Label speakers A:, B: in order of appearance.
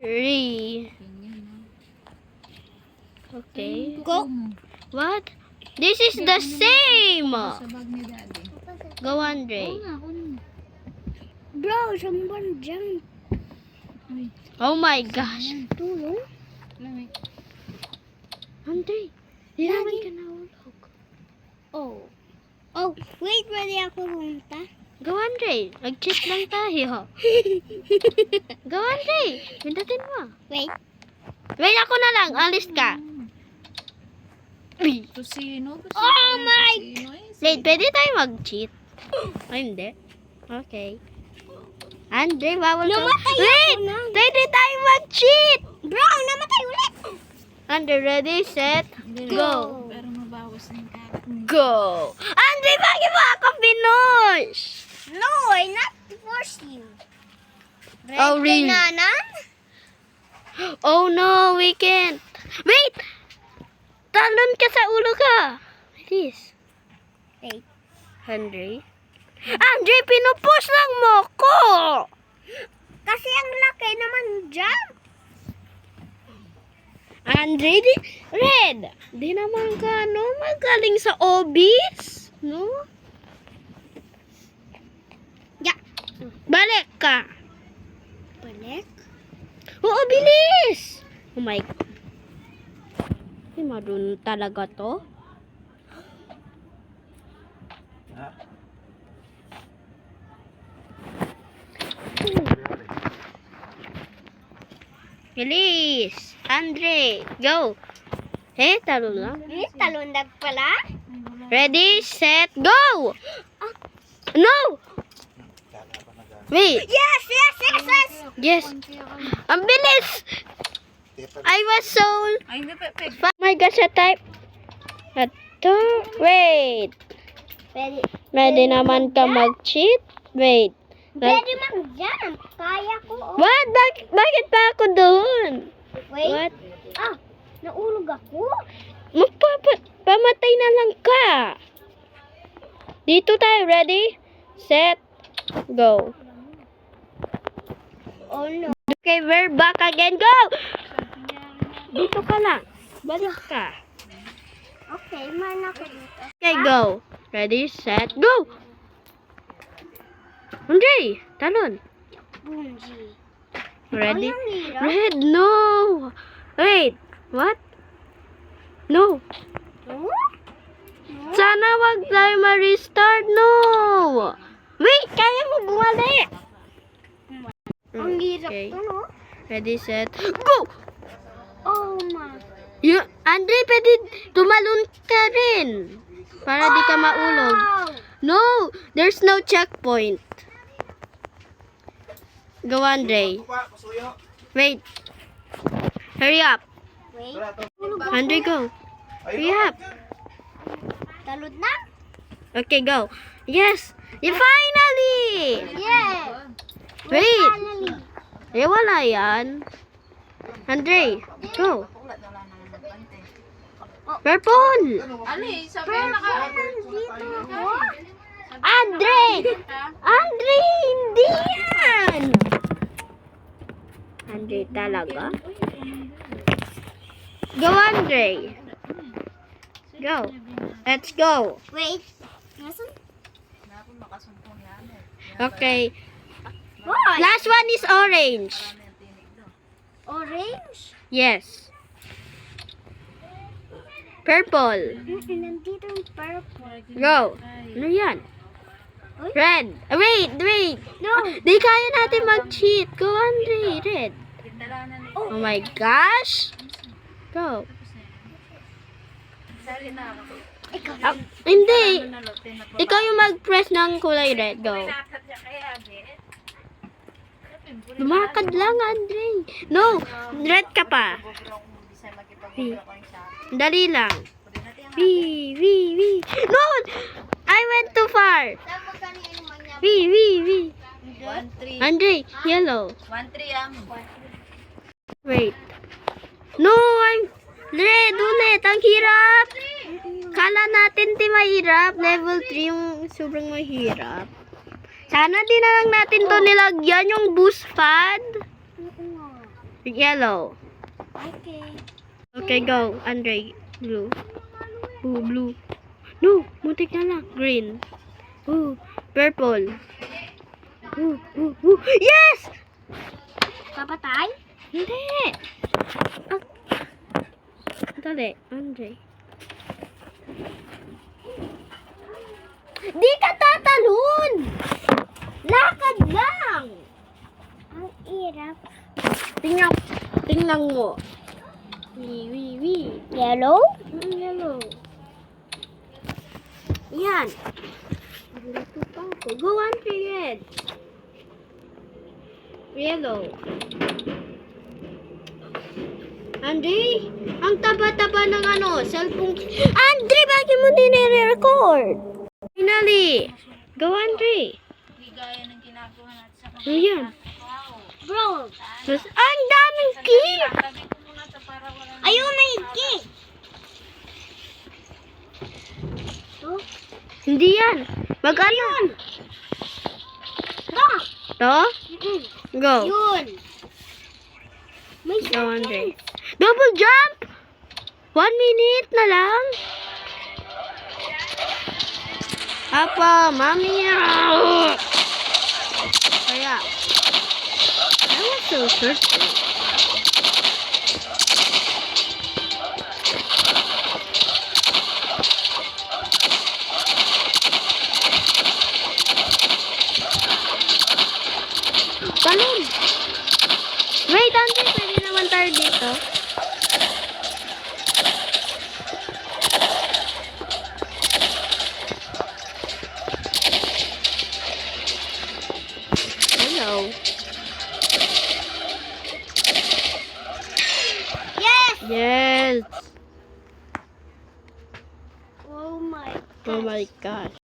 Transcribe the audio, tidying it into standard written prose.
A: Three.
B: Ganyan, no?
A: Okay.
B: Go.
A: What? This is the same.
B: Sa bag ni Daddy.
A: Go, Andre.
B: Oo nga, kunin mo.
C: Bro, someone jump.
B: Uy,
A: Oh my gosh.
C: Tulong?
B: lamig.
A: Andre, di naman ka nahulog.
C: Oh. Oh, wait, pwede ako pumunta?
A: Go, Andre. Mag-cheat lang tayo. Go, Andre. Pindutin mo.
C: Wait.
A: Wait, ako na lang. Alis ka. Uy.
B: Tusino.
C: Oh my
A: Wait, pwede tayo mag-cheat? Ay, hindi. Okay. Andre, bawal ka.
C: Namatay
A: Wait!
C: ako na.
A: Pwede tayo mag-cheat!
C: Bro, namatay ulit!
A: Andre, ready, set, go.
B: Pero mabawas na yung karat mo.
A: Go! Andre, bakit mo ako pinush?
C: No, I not force you.
A: Oh, really?
C: Bananan?
A: Oh no, we can't. Wait! Talon ka sa ulo ka. Please.
C: Wait.
A: Andre? Andre, pinupush lang mo ko!
C: Kasi ang laki naman jump.
A: Andre, Red, di naman ka, no? Magaling sa obis, no?
C: Yeah.
A: Balik ka.
C: Balik?
A: Oo, bilis! Oh my God. Ay, marunong talaga to. Bilis! Andre, go! Talon lang.
C: Talundag pala?
A: Ready, set, go! No! Wait.
C: Yes, yes, yes, yes!
A: Yes. Ang bilis! I was so...
B: Ay, hindi, Peg.
A: Oh my gosh, sa type. Ito. Wait.
C: Pwede,
A: Pwede naman ka mag-cheat? Wait.
C: pwede mag-jump. Kaya ko. Oh.
A: What? Bakit pa ako doon?
C: Wait.
A: What?
C: Ah, naulog ako.
A: Pamatay na lang ka. Dito tayo. Ready? Set. Go.
C: Oh no.
A: Okay, we're back again. Go! Dito ka lang. Balik ka.
C: Okay, man ako dito.
A: Okay, go. Ready, set, go! Andre, talon.
C: Bunji.
A: Ready?
C: Ang hirap.
A: Red, no! Wait, what? No.
C: No?
A: Sana wag tayo ma-restart, no! Wait, kaya mo bumalik!
C: Ang hirap
A: Okay.
C: to, no?
A: Ready, set, go!
C: Oh my.
A: Andre, pwede tumalon ka rin. Para di ka maulog.
C: Wow!
A: No, there's no checkpoint. Go, Andre. Wait. Hurry up.
C: Wait.
A: Andre, go. Hurry up.
C: Talod na?
A: Okay, go. Yes. You finally.
C: Yeah.
A: Wait.
C: Finally.
A: Wala yan. Andre, go. Purple.
B: Ali, sabi naka...
C: Dito ako.
A: Andre. Andre, hindi yan. Andre talaga. Go, Andre. Go. Let's go.
C: Wait. Nasaan?
A: Okay.
C: What?
A: Last one is orange.
C: Orange?
A: Yes. Purple.
C: Nandito yung purple.
A: Go. Ano yan? Red. Wait.
C: No.
A: Di kaya natin mag-cheat. Go, Andre. Red. Oh my gosh. Go. Ah, hindi. Ikaw yung mag-press ng kulay red. Go. Lumakad lang, Andre. No. Red ka pa. Dali lang. Wee. No! I went too far. Wee.
B: 1-3.
A: Andre, yellow.
B: 1-3
A: Wait. No, I'm red ulit. Ang hirap. Kala natin di mahirap. Level 3 yung sobrang mahirap. Sana di na lang natin to nilagyan yung boost pad. Yellow.
C: Okay.
A: Okay, go. Andre. Blue. Ooh, blue. No, muntik na lang. Green. Ooh, purple. Ooh. Yes!
C: Papatay?
A: Hindi. Ah. Dali, Andre.
C: Di ka tatalon! Lakad lang! Ang hirap.
A: Tingnan mo. Wee.
C: Yellow?
A: Yellow. Yan. Dito pa ako. Go, Andre, red. Yellow. Andre, ang taba-taba ng cellphone.
C: Andre, bakit mo din nire-record?
A: Finally. Go, Andre.
B: Hindi gaya ng ginagawa natin sa mga
A: Ayan.
B: wow.
C: Bro,
A: Tapos, ang daming key.
B: Tabi ko muna ito para wala na.
C: ayaw na higit. Oh,
A: Hindi yan. Mag-ano?
C: ito.
A: To? Go.
C: Yun. May
A: Go, Andre.
C: seconds.
A: Double jump! 1 minute na lang. Apa, mami. Kaya. I was so thirsty. Talon! Wait, Andre, pwede naman tayo dito. Hello.
C: Yes!
A: Yes.
C: Oh my
A: Oh my gosh.